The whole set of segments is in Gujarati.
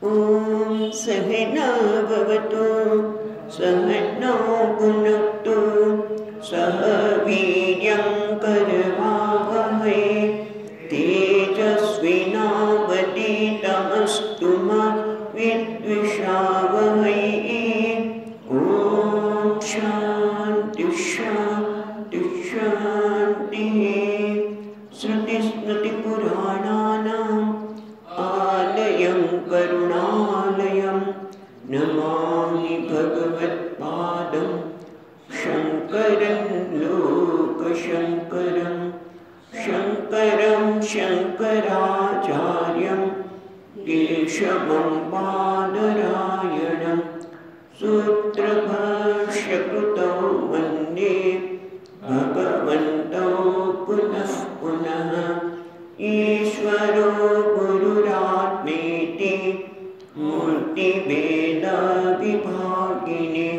ॐ सहना भवतु सहनौ भुनक्तु सह वीर्यं करवावहै तेजस्विनावधीतमस्तु मा विद्विषावहै। ॐ शान्ति शान्ति शान्तिः। श्रुतिस्मृतिपुराणानाम् आलयं करुणालयं नमामि भगवत्पादं शङ्करं लोकशङ्करं शङ्करं शङ्कराचार्यं केशवं बादरायणं सूत्रभाष्यकृतौ वन्दे भगवन्तौ पुनः पुनः। ईश्वरो गुरुरात्मेति मूर्तिभेदविभागिने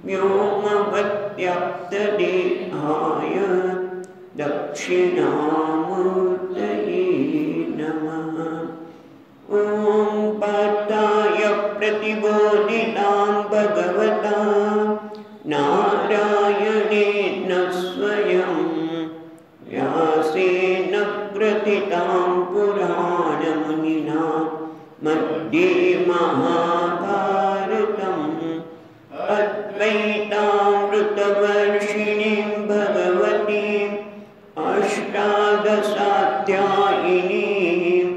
व्योमवद्व्याप्तदेहाय दक्षिणामूर्तये नमः। ॐ पार्थाय प्रतिबोधितां भगवता नारायणेन स्वयं व्यासेन ग्रथितां पुराणमुनिना मध्ये महाभारतम् अद्वैतामृतवर्षिणीं भगवतीम् अष्टादशाध्यायिनीम्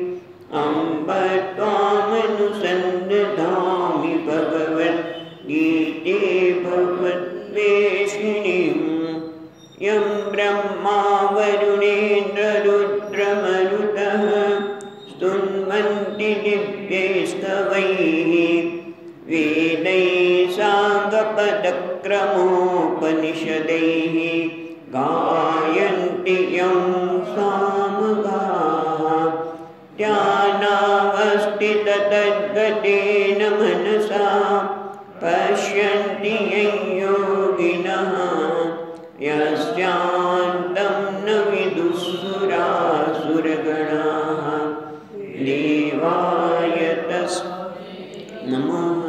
अम्ब त्वामनुसन्दधामि भगवद्गीते भगवद्वेषिणीम्। यं ब्रह्मा वरुणेन्द्ररुद्रमरुतः स्तुन्वन्ति दिव्यैस्तवैः वेदैः साङ्गपदक्रमोपनिषदैः गायन्ति यं सामगाः। ध्यानावस्थिततद्गतेन मनसा पश्यन्ति यं योगिनः यस्यान्तं न विदुःसुरासुरगणाः देवाय तस्मै नमः।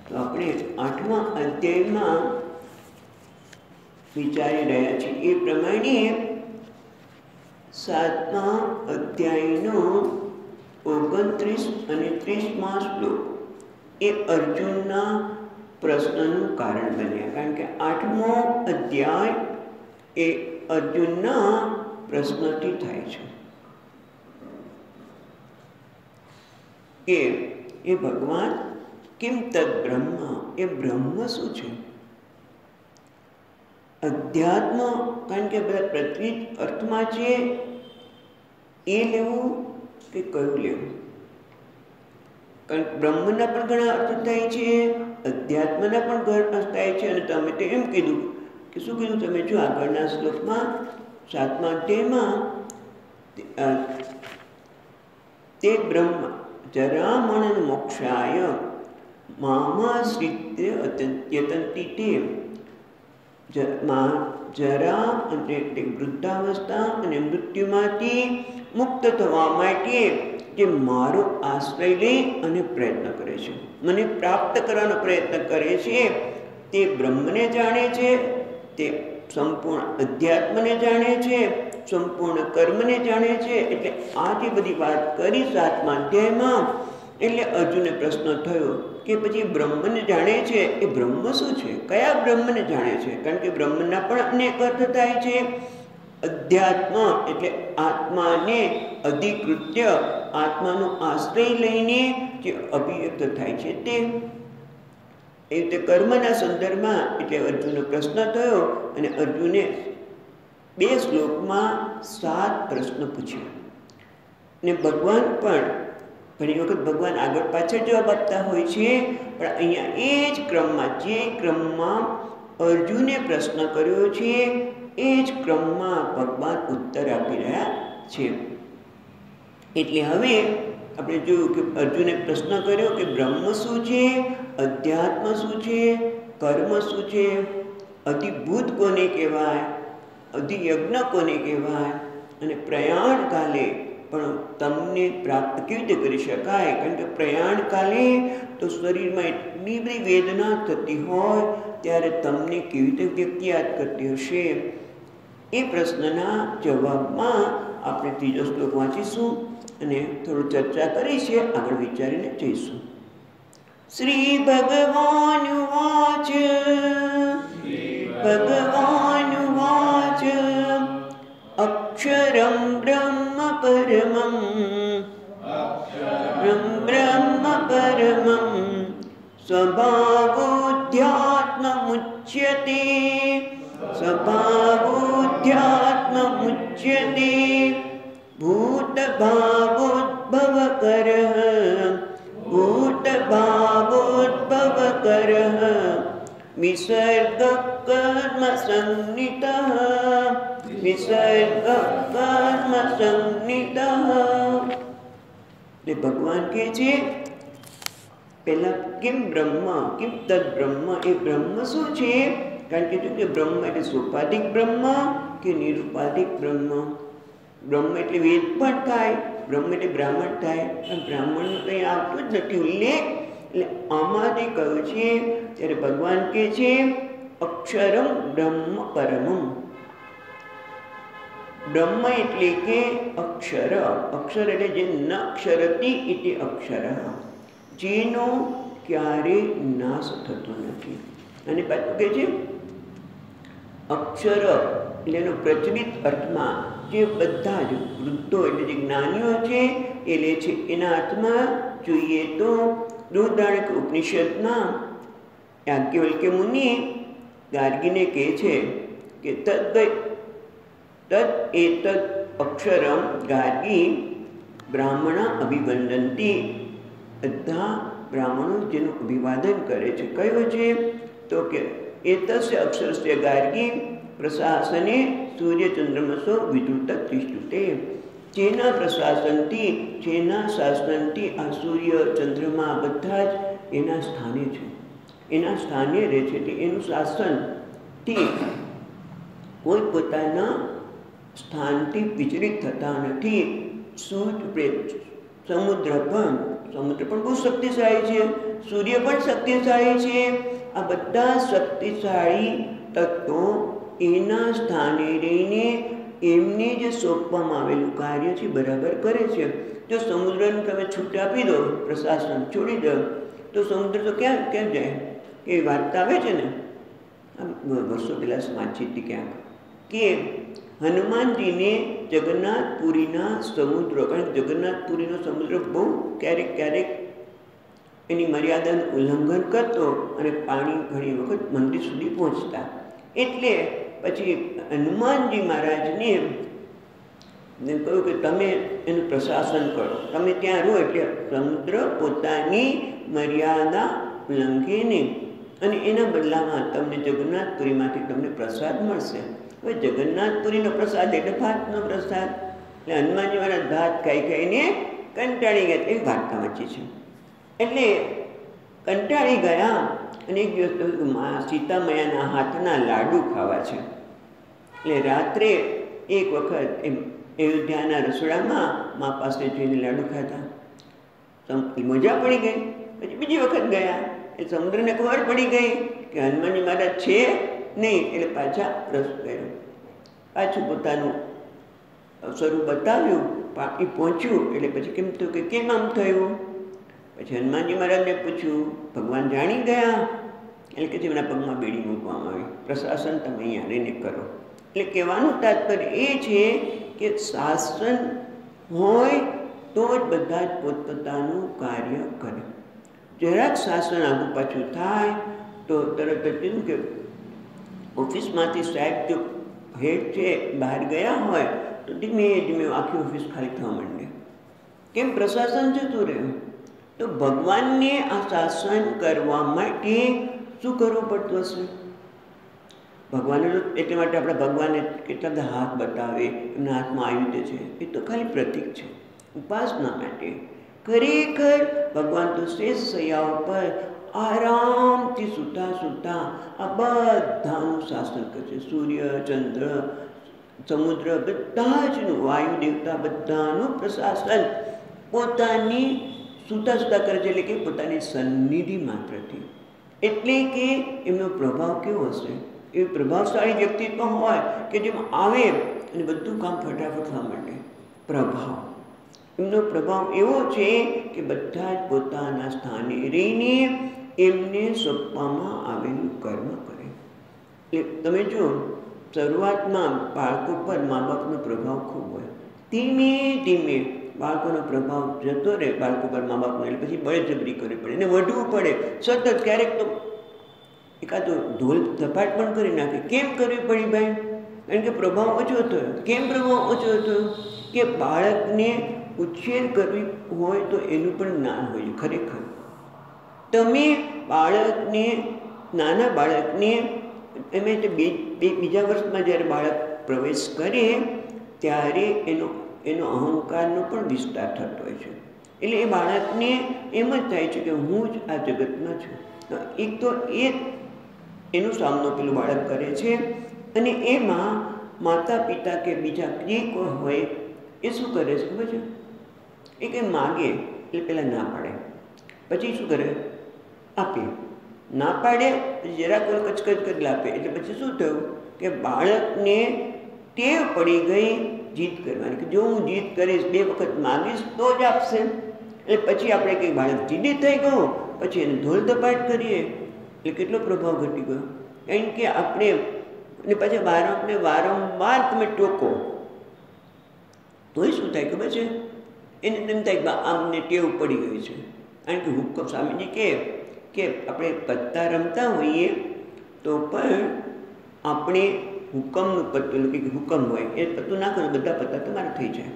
તો આપણે 8મા અધ્યાયમાં વિચારી રહ્યા છીએ એ પ્રમાણે 7મા અધ્યાયનો 29 અને 30મા શ્લોક એ અર્જુનના પ્રશ્નનું કારણ બન્યા, કારણ કે 8મો અધ્યાય એ અર્જુનના પ્રશ્નથી થાય છે કે એ ભગવાન किम तद ब्रह्म, ये ब्रह्म શું છે? અધ્યાત્મ કારણ કે બધા પ્રચલિત અર્થમાં છે એ લેવું કે કયું લેવું? કારણ કે બ્રહ્મના પણ ઘણા અર્થ થાય છે, અધ્યાત્મના પણ ઘણા અર્થ થાય છે. અને તમે તો એમ કીધું કે શું કીધું તમે જો આગળના શ્લોકમાં 7મા અધ્યાયમાં તે બ્રહ્મ જરામણ મોક્ષાય મામાશ્રિત્ય યતંતિ તે જરા એટલે વૃદ્ધાવસ્થા અને મૃત્યુમાંથી મુક્ત થવા માટે જે મારો આશ્રય લે અને પ્રયત્ન કરે છે, મને પ્રાપ્ત કરવાનો પ્રયત્ન કરે છે, તે બ્રહ્મને જાણે છે, તે સંપૂર્ણ અધ્યાત્મને જાણે છે, સંપૂર્ણ કર્મને જાણે છે. એટલે આ જે બધી વાત કરી 7મા અધ્યાયમાં, એટલે અર્જુનને પ્રશ્ન થયો કે પછી બ્રહ્મને જાણે છે એ બ્રહ્મ શું છે? કયા બ્રહ્મને જાણે છે? કારણ કે બ્રહ્મના પણ અનેક અર્થ થાય છે. અધ્યાત્મ એટલે આત્માને અધિકૃત્ય, આત્માનો આશ્રય લઈને જે અભિવ્યક્ત થાય છે તે. એ રીતે કર્મના સંદર્ભમાં એટલે અર્જુનનો પ્રશ્ન થયો અને અર્જુને 2 શ્લોકમાં 7 પ્રશ્ન પૂછ્યા. અને ભગવાન પણ ઘણી વખત ભગવાન આગળ પાછળ જવાબ આપતા હોય છે, પણ અહીંયા એ જ ક્રમમાં, જે ક્રમમાં અર્જુને પ્રશ્ન કર્યો છે એ જ ક્રમમાં ભગવાન ઉત્તર આપી રહ્યા છે. એટલે હવે આપણે જોયું કે અર્જુને પ્રશ્ન કર્યો કે બ્રહ્મ શું છે, અધ્યાત્મ શું છે, કર્મ શું છે, અધિભૂત કોને કહેવાય, અધિયજ્ઞ કોને કહેવાય, અને પ્રયાણ કાલે પણ તમને પ્રાપ્ત કેવી રીતે કરી શકાય? કારણ કે પ્રયાણ કાલે તો શરીરમાં એટલી બધી વેદના થતી હોય ત્યારે તમને કેવી રીતે વ્યક્તિ યાદ કરતી હશે? એ પ્રશ્નના જવાબમાં આપણે ત્રીજો શ્લોક વાંચીશું અને થોડું ચર્ચા કરી છે, આગળ વિચારીને જઈશું. શ્રી ભગવાન વાચ અક્ષરમ બ્રહ્મ પરમં સ્વભાવોધ્યાત્મમુચ્યતે ભૂતભાવોદ્ભવકરઃ વિસર્ગ કર્મ સંનિતઃ. ભગવાન કહે છે પહેલા કેમ બ્રહ્મ, કેમ તદ બ્રહ્મ? એ બ્રહ્મ શું છે? કારણ કે બ્રહ્મ એટલે સોપાધિક બ્રહ્મ કે નિરુપાધિક બ્રહ્મ? બ્રહ્મ એટલે વેદ પણ થાય, બ્રહ્મ એટલે બ્રાહ્મણ થાય, પણ બ્રાહ્મણનું કંઈ આવતું જ નથી ઉલ્લેખ. એટલે આમાંથી કહ્યું છે ત્યારે ભગવાન કહે છે અક્ષરમ બ્રહ્મ પરમમ. બ્રહ્મ એટલે કે અક્ષર. અક્ષર એટલે જે ન ક્ષરતી ઇતિ અક્ષર, જેનો ક્યારે નાશ થતો નથી. અને પાછું કહે છે અક્ષર એટલે એનો પ્રચલિત અર્થમાં જે બધા જ વૃદ્ધો એટલે જે જ્ઞાનીઓ છે એ લે છે. એના અર્થમાં જોઈએ તો બૃહદારણ્યક ઉપનિષદમાં યાજ્ઞવલ્ક્ય મુનિ ગાર્ગીને કહે છે કે તદ એતદ અક્ષરમ ગાર્ગી બ્રાહ્મણ અભિવંદંતી. બધા બ્રાહ્મણો જેનું અભિવાદન કરે છે. કયો છે? તો કે એતસ્ય અક્ષરસ્ય ગાર્ગી પ્રશાસને સૂર્યચંદ્રમસો વિદ્યુત ત્રિષ્ટુતે. જેના પ્રશાસનથી, જેના શાસનથી આ સૂર્ય ચંદ્રમા બધા જ એના સ્થાને છે, એના સ્થાને રહે છે. એનું શાસનથી કોઈ પોતાના સ્થાનથી વિચલિત થતા નથી. સમુદ્ર પણ બહુ શક્તિશાળી છે, સૂર્ય પણ શક્તિશાળી છે. આ બધા શક્તિશાળી તત્વો એના સ્થાને રહીને એમને જે સોંપવામાં આવેલું કાર્ય છે બરાબર કરે છે. જો સમુદ્રને તમે છૂટ આપી દો, પ્રશાસન છોડી દો, તો સમુદ્ર તો ક્યાં જાય? એ વાર્તા આવે છે ને, વર્ષો પહેલાં વાંચી હતી ક્યાંક, કે હનુમાનજીને જગન્નાથપુરીના સમુદ્ર, કારણ કે જગન્નાથપુરીનો સમુદ્ર બહુ ક્યારેક એની મર્યાદાનું ઉલ્લંઘન કરતો અને પાણી ઘણી વખત મંદિર સુધી પહોંચતા. એટલે પછી હનુમાનજી મહારાજને કહ્યું કે તમે એનું પ્રશાસન કરો, તમે ત્યાં રહો એટલે સમુદ્ર પોતાની મર્યાદા ઉલ્લંઘે નહીં, અને એના બદલામાં તમને જગન્નાથપુરીમાંથી તમને પ્રસાદ મળશે. હવે જગન્નાથપુરીનો પ્રસાદ એટલે ભાતનો પ્રસાદ. એટલે હનુમાનજી મહારાજ ભાત ખાઈને કંટાળી ગયા. એ વાર્તા વાંચી છે. એટલે કંટાળી ગયા અને એક દિવસ સીતા મૈયાના હાથના લાડુ ખાવા છે. એટલે રાત્રે એક વખત અયોધ્યાના રસોડામાં મા પાસે જઈને લાડુ ખાતા. મજા પડી ગઈ. પછી બીજી વખત ગયા એટલે સમુદ્રને ખબર પડી ગઈ કે હનુમાનજી મહારાજ છે નહીં. એટલે પાછા રસ ગયો, પાછું પોતાનું સ્વરૂપ બતાવ્યું, પાણી પહોંચ્યું. એટલે પછી કેમ થયું કે કેમ આમ થયું? પછી હનુમાનજી મહારાજને પૂછ્યું. ભગવાન જાણી ગયા. એટલે કે એમના પગમાં બેડી મૂકવામાં આવી, પ્રશાસન તમે અહીંયા રહીને કરો. એટલે કહેવાનું તાત્પર્ય એ છે કે શાસન હોય તો જ બધા જ પોતપોતાનું કાર્ય કરે. જરાક શાસન આગળ પાછું થાય તો તરત જ કીધું કે ઓફિસમાંથી સાહેબ જો હેડ છે બહાર ગયા હોય તો ધીમે ધીમે આખી ઓફિસ ખાલી થવા માંડે. કેમ? પ્રશાસન જતું રહ્યું. તો ભગવાનને આ શાસન કરવા માટે શું કરવું પડતું હશે? ભગવાને એટલા માટે આપણે ભગવાનને કેટલા બધા હાથ બતાવે, એમના હાથમાં આયુધ છે, એ તો ખાલી પ્રતીક છે ઉપાસના માટે. ખરેખર ભગવાન તો શેષ સૈયા પર આરામથી સૂતા આ બધાનું શાસન કરશે. સૂર્ય, ચંદ્ર, સમુદ્ર બધા જનું, વાયુ દેવતા બધાનું પ્રશાસન પોતાની સુતા સુતા કરે છે, એટલે કે પોતાની સન્નિધિ માત્રથી. એટલે કે એમનો પ્રભાવ કેવો હશે? એ પ્રભાવશાળી વ્યક્તિત્વ હોય કે જેમ આવે અને બધું કામ ફટાફટ થવા માંડે. પ્રભાવ, એમનો પ્રભાવ એવો છે કે બધા જ પોતાના સ્થાને રહીને એમને સોંપવામાં આવેલું કર્મ કરે. એટલે તમે જો શરૂઆતમાં બાળકો પર મા બાપનો પ્રભાવ ખૂબ હોય, ધીમે ધીમે બાળકોનો પ્રભાવ જતો રહે બાળકો પર મા બાપનો, એટલે પછી બળજબરી કરવી પડે એને વઢવું પડે સતત. ક્યારેક તો એકાદો ઢોલ ધપાટ પણ કરી નાખે. કેમ કરવી પડી ભાઈ? કારણ કે પ્રભાવ ઓછો થયો. કેમ પ્રભાવ ઓછો થયો? કે બાળકને ઉછેર કરવી હોય તો એનું પણ જ્ઞાન હોય. ખરેખર તમે બાળકને, નાના બાળકને એમ બીજા વર્ષમાં જ્યારે બાળક પ્રવેશ કરે ત્યારે એનો અહંકારનો પણ વિસ્તાર થતો હોય છે. એટલે એ બાળકને એમ જ થાય છે કે હું જ આ જગતમાં છું. એક તો એનો સામનો પેલું બાળક કરે છે, અને એમાં માતા પિતા કે બીજા જે કોઈ હોય એ શું કરે છે ખબર છે? એ કંઈ માગે એટલે પહેલાં ના પાડે, પછી શું કરે? આપે. ના પાડે પછી જરા કોઈ કચકચ કરી આપે, એટલે પછી શું થયું કે બાળકને ટેવ પડી ગઈ જીદ કરવાની, કે જો હું જીદ કરીશ, 2 વખત માગીશ તો જ આપશે. એટલે પછી આપણે કંઈ બાળક જીદી થઈ ગયું, પછી એને ધોલ ધપાટ કરીએ એટલે કેટલો પ્રભાવ ઘટી ગયો. કારણ કે આપણે અને પછી બાળકને વારંવાર તમે ટોકો તોય શું થાય ખબર છે? એને એમ થાય કે આમને ટેવ પડી ગઈ છે. કારણ કે હુકમ સ્વામીજી કે આપણે પત્તા રમતા હોઈએ તો પણ આપણે હુકમનું પત્તું, કે હુકમ હોય એ પત્તું નાખો તો બધા પત્તા તમારા થઈ જાય.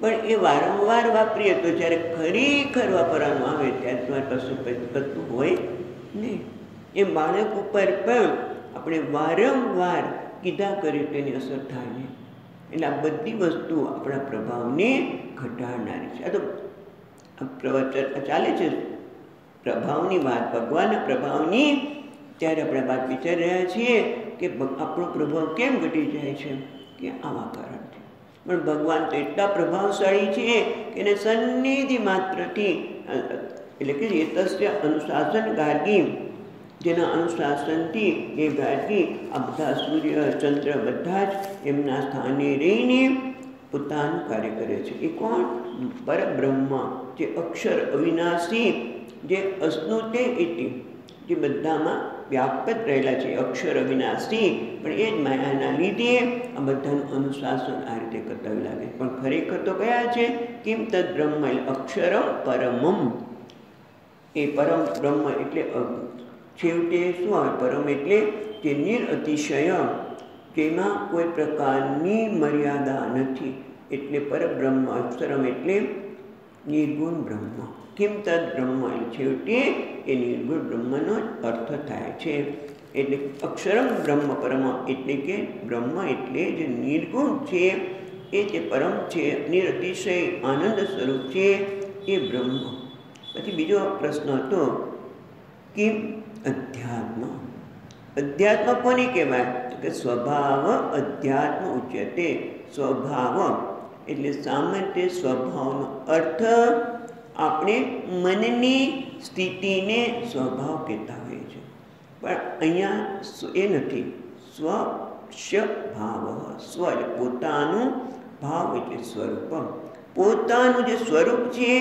પણ એ વારંવાર વાપરીએ તો જ્યારે ખરેખર વાપરવાનું આવે ત્યારે તમારી પાસે પત્તું હોય નહીં. એ બાળક ઉપર પણ આપણે વારંવાર કીધા કરીએ તો એની અસર થાય નહીં. એટલે આ બધી વસ્તુઓ આપણા પ્રભાવને ઘટાડનારી છે. આ તો પ્રવચન ચાલે છે પ્રભાવની વાત, ભગવાનના પ્રભાવની. ત્યારે આપણે વાત વિચારી રહ્યા છીએ કે આપણો પ્રભાવ કેમ ઘટી જાય છે? કે આવા કારણથી. પણ ભગવાન તો એટલા પ્રભાવશાળી છે કે એને સન્નિધિ માત્રથી, એટલે કે એતસ્ય અનુશાસન ગાર્ગી, જેના અનુશાસનથી એ ગાર્ગી આ બધા સૂર્ય ચંદ્ર બધા જ એમના સ્થાને રહીને પોતાનું કાર્ય કરે છે. એ કોણ? પરબ્રહ્મ, જે અક્ષર અવિનાશી, જે અસ્નુતે ઇતિ, જે બધામાં વ્યાપક રહેલા છે, અક્ષર અવિનાશી. પણ એ જ માયાના લીધે આ બધાનું અનુશાસન આ રીતે કરતા લાગે. પણ ખરેખર તો કયા છે? કિમ તદ બ્રહ્મ, એટલે અક્ષરમ પરમમ. એ પરમ બ્રહ્મ એટલે છેવટે શું આવે? પરમ એટલે જે નિરઅતિશય, જેમાં કોઈ પ્રકારની મર્યાદા નથી, એટલે પરબ્રહ્મ. અક્ષરમ એટલે નિર્ગુણ બ્રહ્મ. કિમ તદ બ્રહ્મ, એટલે છેવટે એ નિર્ગુણ બ્રહ્મનો જ અર્થ થાય છે. એટલે અક્ષરમ બ્રહ્મ પરમ, એટલે કે બ્રહ્મ એટલે જે નિર્ગુણ છે, એ જે પરમ છે, નિરતિશય આનંદ સ્વરૂપ છે, એ બ્રહ્મ. પછી બીજો પ્રશ્ન હતો કે અધ્યાત્મ. અધ્યાત્મ કોને કહેવાય? કે સ્વભાવ અધ્યાત્મ ઉચ્યતે. સ્વભાવ એટલે સામાન્ય સ્વભાવનો અર્થ આપણે મનની સ્થિતિને સ્વભાવ કહેતા હોઈએ છીએ. પણ અહીંયા એ નથી. સ્વસ્ય ભાવ, સ્વ એટલે પોતાનું, ભાવ એટલે સ્વરૂપ. પોતાનું જે સ્વરૂપ છે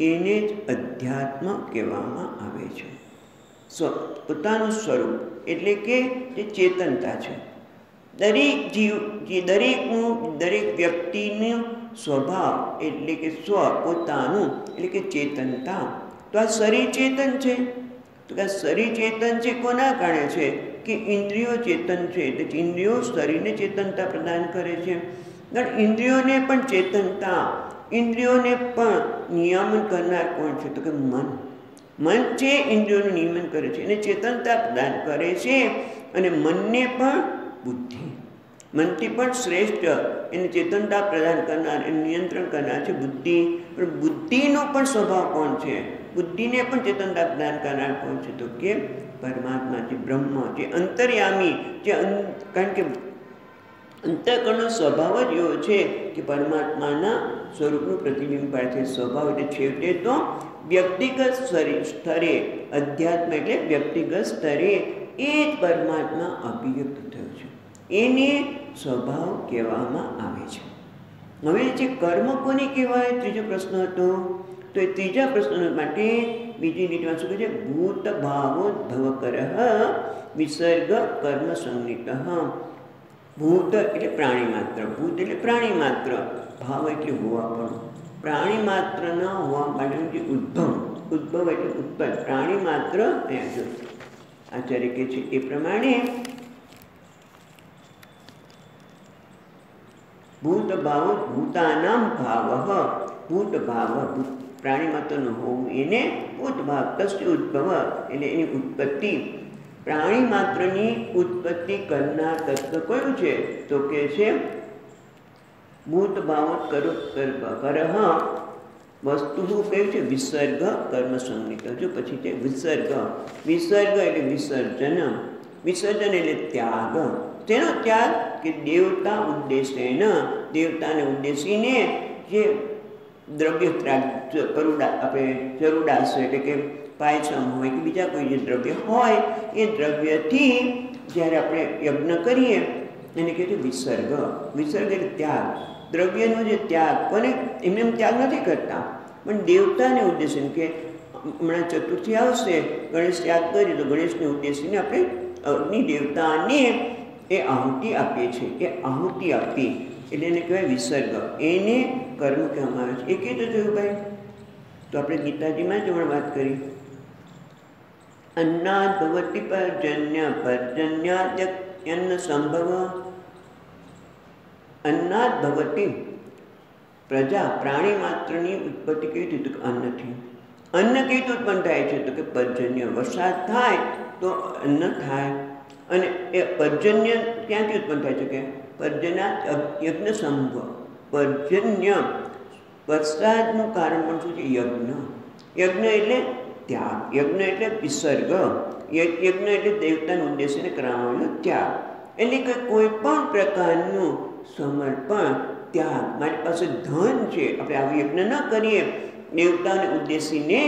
એને જ અધ્યાત્મ કહેવામાં આવે છે. પોતાનું સ્વરૂપ એટલે કે જે ચેતનતા છે. દરેક જીવ, જે દરેક વ્યક્તિનું સ્વભાવ એટલે કે સ્વ, પોતાનું એટલે કે ચેતનતા. તો આ શરીર ચેતન છે. તો આ શરીર ચેતન છે કોના કારણે છે? કે ઇન્દ્રિયો ચેતન છે. એટલે ઇન્દ્રિયો શરીરને ચેતનતા પ્રદાન કરે છે. ઇન્દ્રિયોને પણ ચેતનતા, ઇન્દ્રિયોને પણ નિયમન કરનાર કોણ છે? તો કે મન. મન છે ઇન્દ્રિયોનું નિયમન કરે છે, એને ચેતનતા પ્રદાન કરે છે. અને મનને પણ બુદ્ધિ, મનથી પણ શ્રેષ્ઠ એને ચેતનતા પ્રદાન કરનાર, એને નિયંત્રણ કરનાર છે બુદ્ધિ. પણ બુદ્ધિનો પણ સ્વભાવ કોણ છે? બુદ્ધિને પણ ચેતનતા પ્રદાન કરનાર કોણ છે? તો કે પરમાત્મા, જે બ્રહ્મ, જે અંતર્યામી, જે કારણ કે અંતઃકરણનો સ્વભાવ જ એવો છે કે પરમાત્માના સ્વરૂપનું પ્રતિબિંબ પાડે છે. સ્વભાવ એટલે છેવટે તો વ્યક્તિગત સ્તરે, અધ્યાત્મ એટલે વ્યક્તિગત સ્તરે એ જ પરમાત્મા અભિવ્યક્ત થયો છે, એને સ્વભાવ કહેવામાં આવે છે. હવે જે કર્મ કોને કહેવાય, ત્રીજો પ્રશ્ન હતો. તો એ ત્રીજા પ્રશ્ન માટે બીજી લીટીમાં શું કહે છે? ભૂત ભાવોદ્ભવકરઃ વિસર્ગ કર્મ સંનિત. ભૂત એટલે પ્રાણી માત્ર, ભૂત એટલે પ્રાણી માત્ર, ભાવ એટલે હોવા પણ, પ્રાણી માત્ર ન હોવા માટેનું જે ઉદ્ભવ, ઉદ્ભવ એટલે ઉત્પન્ન, પ્રાણી માત્ર. અહીંયા જો આચાર્ય કહે છે એ પ્રમાણે ભૂત ભાવો ભૂતાનામ ભાવ, ભૂત ભાવ પ્રાણી માત્રનું હોવું એને ભૂત ભાવ, તસ્ય ઉદ્ભવ એટલે એની ઉત્પત્તિ. પ્રાણી માત્રની ઉત્પત્તિ કરનાર તત્વ કયું છે? તો કે છે ભૂત ભાવ કરહ વસ્તુ કયું છે? વિસર્ગ કર્મ સંહિત. જો પછી છે વિસર્ગ, વિસર્ગ એટલે વિસર્જન, વિસર્જન એટલે ત્યાગ. તેનો ત્યાગ કે દેવતા ઉદ્દેશેન, દેવતાને ઉદ્દેશીને જે દ્રવ્ય કરુડા આપણે ચરુડાસ એટલે કે પાયસમ હોય કે બીજા કોઈ જે દ્રવ્ય હોય એ દ્રવ્યથી જ્યારે આપણે યજ્ઞ કરીએ એને કહે છે વિસર્ગ. વિસર્ગ એટલે ત્યાગ, દ્રવ્યનો જે ત્યાગ. પણ એમને એમ ત્યાગ નથી કરતા, પણ દેવતાને ઉદ્દેશીને કે હમણાં ચતુર્થી આવશે, ગણેશ ત્યાગ કરીએ તો ગણેશને ઉદ્દેશીને આપણે અગ્નિ દેવતાને એ આહુતિ આપીએ છીએ, એ આહુતિ આપી એટલે એને કહેવાય વિસર્ગ. એને કર્મ કહેવામાં આવે છે. એ કીધું જોયું ભાઈ, તો આપણે ગીતાજીમાં જ હમણાં વાત કરી. અન્નાદ ભવતિ પર્જન્ય, પર્જન્યાદ્યન્ન સંભવ. અન્નાદ ભવતી પ્રજા, પ્રાણી માત્રની ઉત્પત્તિ કેવી રીતે? તો અન્નથી. અન્ન કેવી રીતે ઉત્પન્ન થાય છે? તો કે પર્જન્ય, વરસાદ થાય તો અન્ન થાય. અને એ પર્જન્ય ક્યાંથી ઉત્પન્ન થાય છે? કે પર્જન્યા યજ્ઞ સંભવ. પર્જન્ય વરસાદનું કારણ પણ શું છે? યજ્ઞ. યજ્ઞ એટલે ત્યાગ, યજ્ઞ એટલે વિસર્ગ, યજ્ઞ એટલે દેવતાને ઉદ્દેશીને કરવામાં આવેલો ત્યાગ. એટલે કે કોઈ પણ પ્રકારનું સમર્પણ, ત્યાગ. મારી પાસે ધન છે, આપણે આવું યજ્ઞ ન કરીએ દેવતાને ઉદ્દેશીને,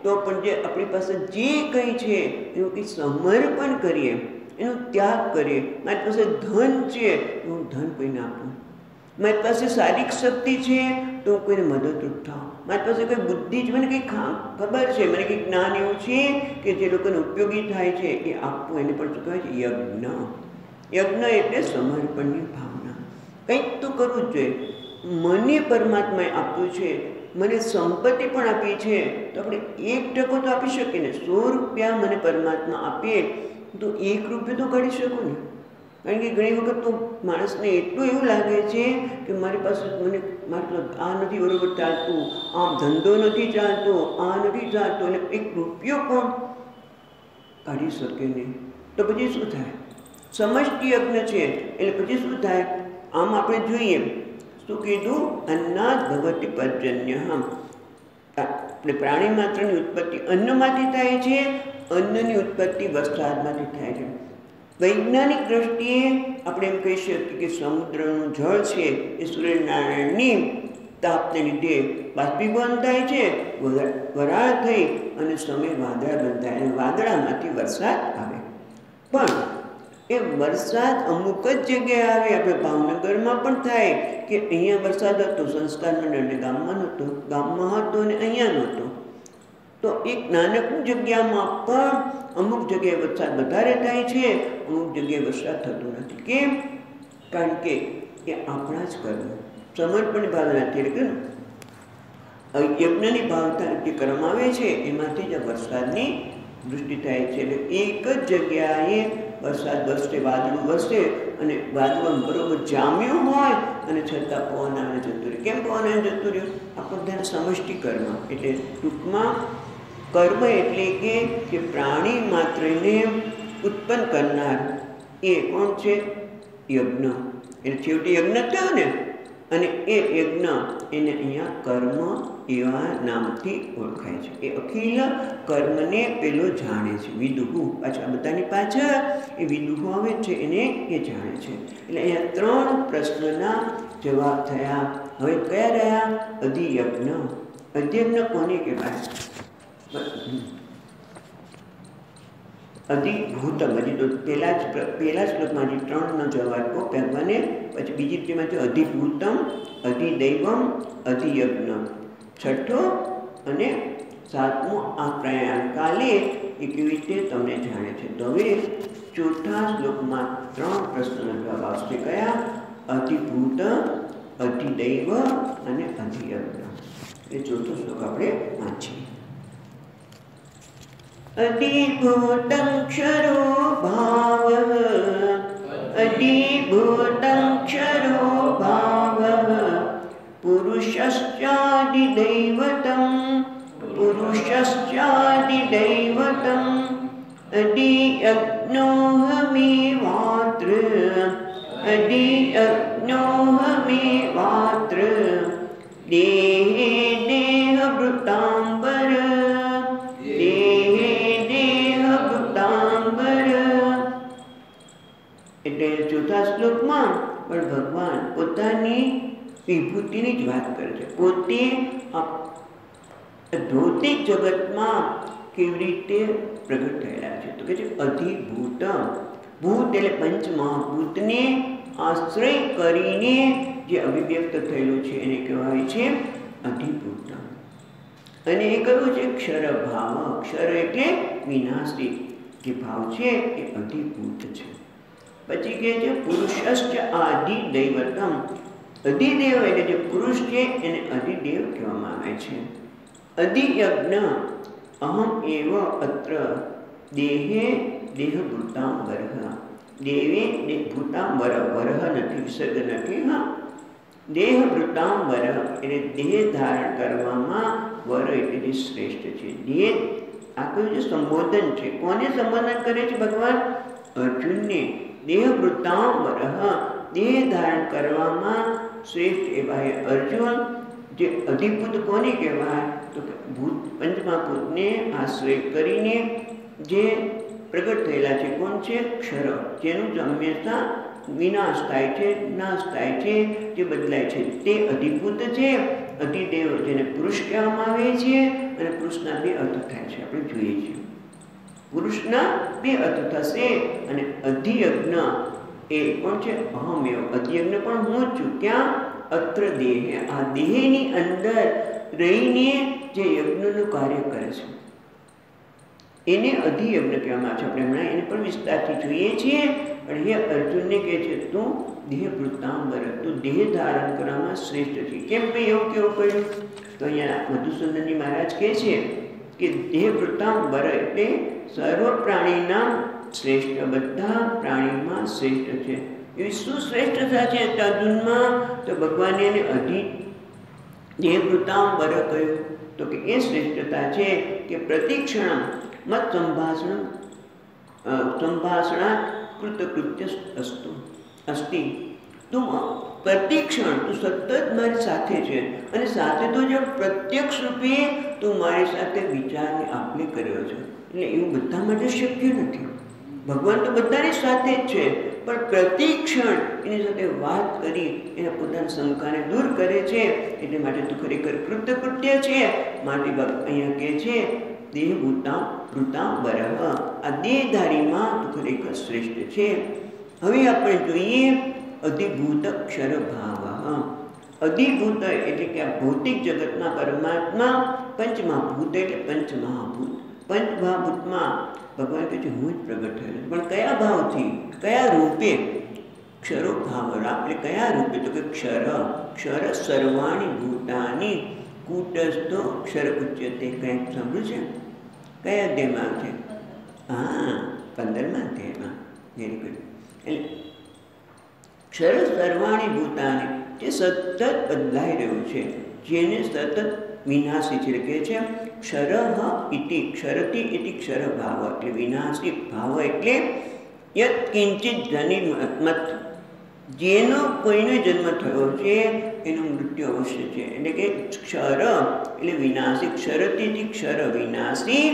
તો પણ જે આપણી પાસે જે કંઈ છે એનું કંઈ સમર્પણ કરીએ, એનો ત્યાગ કરીએ. મારી પાસે ધન છે તો હું ધન કોઈને આપું, મારી પાસે શારીરિક શક્તિ છે તો હું કોઈને મદદરૂપ થાઉં, મારી પાસે કોઈ બુદ્ધિ છે, મને કંઈ ખબર છે, મને કંઈક જ્ઞાન એવું છે કે જે લોકોને ઉપયોગી થાય છે, એ આપવું. એને પણ શું કહેવાય છે? યજ્ઞ. યજ્ઞ એટલે સમર્પણની ભાવના. કંઈક તો કરવું જ જોઈએ. મને પરમાત્માએ આપ્યું છે, મને સંપત્તિ પણ આપી છે, તો આપણે 1% તો આપી શકીએ ને. 100 રૂપિયા મને પરમાત્મા આપીએ તો 1 રૂપિયો તો કાઢી શકું ને. કારણ કે ઘણી વખત તો માણસને એટલું એવું લાગે છે કે મારી પાસે મારે આ નથી બરોબર ચાલતું, આમ ધંધો નથી ચાલતો, આ નથી ચાલતો, અને 1 રૂપિયો પણ કાઢી શકે નહીં. તો પછી શું થાય? સમષ્ટિ યજ્ઞ છે એટલે પછી શું થાય? આમ આપણે જોઈએ શું કીધું? અન્નાદ ભવતિ પર્જન્ય. આપણે પ્રાણી માત્રની ઉત્પત્તિ અન્નમાંથી થાય છે, અન્નની ઉત્પત્તિ વરસાદમાંથી થાય છે. વૈજ્ઞાનિક દ્રષ્ટિએ આપણે એમ કહી શકીએ કે સમુદ્રનું જળ છે એ સૂર્યનારાયણની તાપને લીધે બાષ્પીભવન થાય છે, વરાળ થઈ અને સમય વાદળા બંધાય અને વાદળામાંથી વરસાદ આવે. પણ એ વરસાદ અમુક જ જગ્યાએ આવે. આપણે ભાવનગરમાં પણ થાય કે અહીંયા વરસાદ હતો, સંસ્કાર મંડળને ગામમાં નહોતો, ગામમાં હતો અને અહીંયા નહોતો. તો એક નાનકડી જગ્યામાં પણ અમુક જગ્યાએ વરસાદ વધારે થાય છે, અમુક જગ્યાએ વરસાદ થતો નથી. કેમ? કારણ કે એ આપણા જ કર્મ, સમર્પણની ભાવનાથી, એટલે કે યજ્ઞની ભાવના જે કર્મ આવે છે એમાંથી જ વરસાદની દૃષ્ટિ થાય છે. એટલે એક જ જગ્યાએ વરસાદ વરસે, વાદળું વરસે અને વાદળું બરોબર જામ્યું હોય અને છતાં પવન આવે જતું રહ્યું. કેમ પવન આવે જતું રહ્યું? આપણું ધ્યાન સમષ્ટિ કર્મ. એટલે ટૂંકમાં કર્મ એટલે કે પ્રાણી માત્રને ઉત્પન્ન કરનાર એ કોણ છે? યજ્ઞ. એટલે છેવટે યજ્ઞ થયો ને. અને એ યજ્ઞ એને અહીંયા કર્મ એવા નામથી ઓળખાય છે. એ અખિલ કર્મને પેલો જાણે છે. વિદુહુ પાછળ બધાની પાછળ એ વિદુહુ આવે છે, એને એ જાણે છે. એટલે અહીંયા 3 પ્રશ્નના જવાબ થયા. હવે કયા રહ્યા? અધિયજ્ઞ. અધિયજ્ઞ કોને કહેવાય? અધિભૂતમ. હજી તો પહેલા શ્લોકમાં જે 3નો જવાબ આપ્યો ભગવાને, પછી બીજી રીતમાં છે અધિભૂતમ, અધિદૈવમ, અધિયજ્ઞ. 6ઠો અને 7મો આ પ્રયાણ કાલે એ કેવી રીતે તમને જાણે છે. તો હવે 4થા શ્લોકમાં 3 પ્રશ્નનો જવાબ આવશે. કયા? અધિભૂત, અધિદૈવ અને અધિયજ્ઞ. એ 4થો શ્લોક આપણે વાંચીએ. અધિભૂતં ક્ષરો ભાવઃ, અધિભૂતં ક્ષરો ભાવઃ, પુરુષશ્ચાદિદૈવતં, પુરુષશ્ચાદિદૈવતં, અધિયજ્ઞોહમેવાત્ર, અધિયજ્ઞોહમેવાત્ર, દેહે દેહભૃતાંબર, દેહે દેહભૃતાંબર. એટલે 4થા શ્લોકમાં પણ ભગવાન પોતાની વિભૂતિની જ વાત કરે છે. પોતે ભૌતિક જગતમાં કેવી રીતે પ્રગટ થયેલા છે. તો કે છે અધિભૂત. ભૂત એટલે પંચમહાભૂતને આશ્રય કરીને જે અભિવ્યક્ત થયેલું છે એને કહેવાય છે અધિભૂત. અને એ કયું છે? ક્ષર ભાવ. ક્ષર એટલે વિનાશી જે ભાવ છે એ અધિભૂત છે. પછી કહે છે પુરુષશ્ચ આદિ દૈવતમ. અધિદેવ એટલે જે પુરુષ છે એને અધિદેવ કહેવામાં આવે છે. અધિયજ્ઞ અહમ એવ અત્ર દેહે દેહભૂતાંબર. દેવે ભૂતાંબર, વરહ નથી, વિસર્ગ નથી. હા, દેહભૂતાંબર એટલે દેહ ધારણ કરવામાં વર એટલે જે શ્રેષ્ઠ છે. દેહ આ કયું છે? સંબોધન છે. કોને સંબોધન કરે છે ભગવાન? અર્જુનને. દેહભૂતાંબર, દેહ ધારણ કરવામાં શ્રેષ્ઠ એવા એ અર્જુન. જે અધિભૂત કોને કહેવાય? તો ભૂત પંચમહાભૂતને આશ્રય કરીને જે પ્રગટ થયેલા છે. કોણ છે? ક્ષર. જેનું હંમેશા વિનાશ થાય છે, નાશ થાય છે, જે બદલાય છે, તે અધિભૂત છે. અધિદેવ જેને પુરુષ કહેવામાં આવે છે. અને પુરુષના 2 અર્થ થાય છે, આપણે જોઈએ છીએ. પુરુષના 2 અર્થ થશે. અને અધિયજ્ઞ એ કોણ છે? અહમેવ. અધિયજ્ઞ પણ હું જ છું. ક્યાં? અત્ર દેહ. આ દેહની અંદર રહીને જે યજ્ઞનું કાર્ય કરે છે એને અધિયજ્ઞ કહેવામાં આવે છે. આપણે હમણાં એને પણ વિસ્તારથી જોઈએ છીએ. પણ એ અર્જુનને કહે છે તું દેહભૂતાંબર, તું દેહ ધારણ કરવામાં શ્રેષ્ઠ છે. કેમ ભાઈ એવું કેવું કહ્યું? તો અહીંયા મધુસૂદનજી મહારાજ કહે છે કે દેહભૂતાંબર એટલે સર્વ પ્રાણીના શ્રેષ્ઠ, બધા પ્રાણીમાં શ્રેષ્ઠ છે. એવી શું શ્રેષ્ઠતા છે અર્જુનમાં? તો ભગવાને એને દેહભૂતાંબર કહ્યું. તો કે એ શ્રેષ્ઠતા છે કે પ્રતિક્ષણ મત સંભાષણાત કૃતકૃત્ય અસ્તિ. તું પ્રતિક્ષણ તું સતત મારી સાથે છે. અને સાથે તો જે પ્રત્યક્ષ રૂપે તું મારી સાથે વિચારને આપલે કર્યો છે. એટલે એવું બધા માટે શક્ય નથી. ભગવાન તો બધાની સાથે જ છે, પણ પ્રતિક્ષણ એની સાથે વાત કરી એના પોતાની શંકાને દૂર કરે છે. એટલે માટે તું ખરેખર કૃતકૃત્ય છે. માટે અહીંયા કહે છે દેહભૂતાંબર. આ દેહધારીમાં તું ખરેખર શ્રેષ્ઠ છે. હવે આપણે જોઈએ અધિભૂત ક્ષર ભાવ. અધિભૂત એટલે કે આ ભૌતિક જગતમાં પરમાત્મા પંચમહાભૂત એટલે પંચમહાભૂત. પંચમહાભૂતમાં ભગવાન કહે છે હું જ પ્રગટ થયેલો. પણ કયા ભાવથી? કયા રૂપે? ક્ષરો ભાવ. આપણે કયા રૂપે? તો કે ક્ષર. ક્ષર સર્વાણી ભૂતાની કૂટસ્થો ક્ષર ઉચ્યતે. કંઈક સાંભળ્યું છે? કયા અધ્યાયમાં છે? હા, 15મા અધ્યાયમાં. Very good. એટલે ક્ષર સર્વાણી ભૂતાની જે સતત બદલાઈ રહ્યું છે, જેને સતત વિનાશી છે. કહે છે ક્ષર ઇતિ ક્ષરતી ઇતિ ક્ષર ભાવ એટલે વિનાશી ભાવ એટલે યત કિંચિત જનિમત. જેનો કોઈનો જન્મ થયો છે એનું મૃત્યુ અવશ્ય છે. એટલે કે ક્ષર એટલે વિનાશી, ક્ષરતીથી ક્ષર વિનાશી,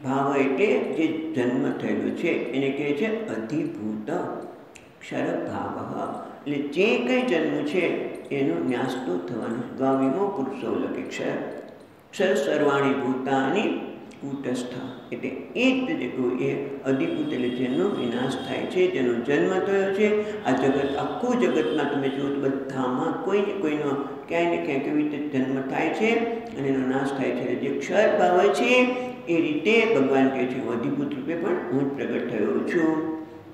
ભાવ એટલે જે જન્મ થયેલો છે એને કહે છે અધિભૂત ક્ષર ભાવ. એટલે જે કંઈ જન્મ છે એનો નાશ તો થવાનો. ગામીમો પુરુષો લખે ક્ષર ક્ષર સર્વાણી ભૂતાની કૂટસ્થ. એટલે એ જ રીતે એ અધિભૂત એટલે જેનો વિનાશ થાય છે, જેનો જન્મ થયો છે. આ જગત, આખું જગતમાં તમે જુઓ તો બધામાં કોઈને કોઈનો ક્યાંય ને ક્યાંક એવી રીતે જન્મ થાય છે અને એનો નાશ થાય છે. જે ક્ષર ભાવ છે એ રીતે ભગવાન કહે છે અધિભૂત રૂપે પણ હું જ પ્રગટ થયો છું.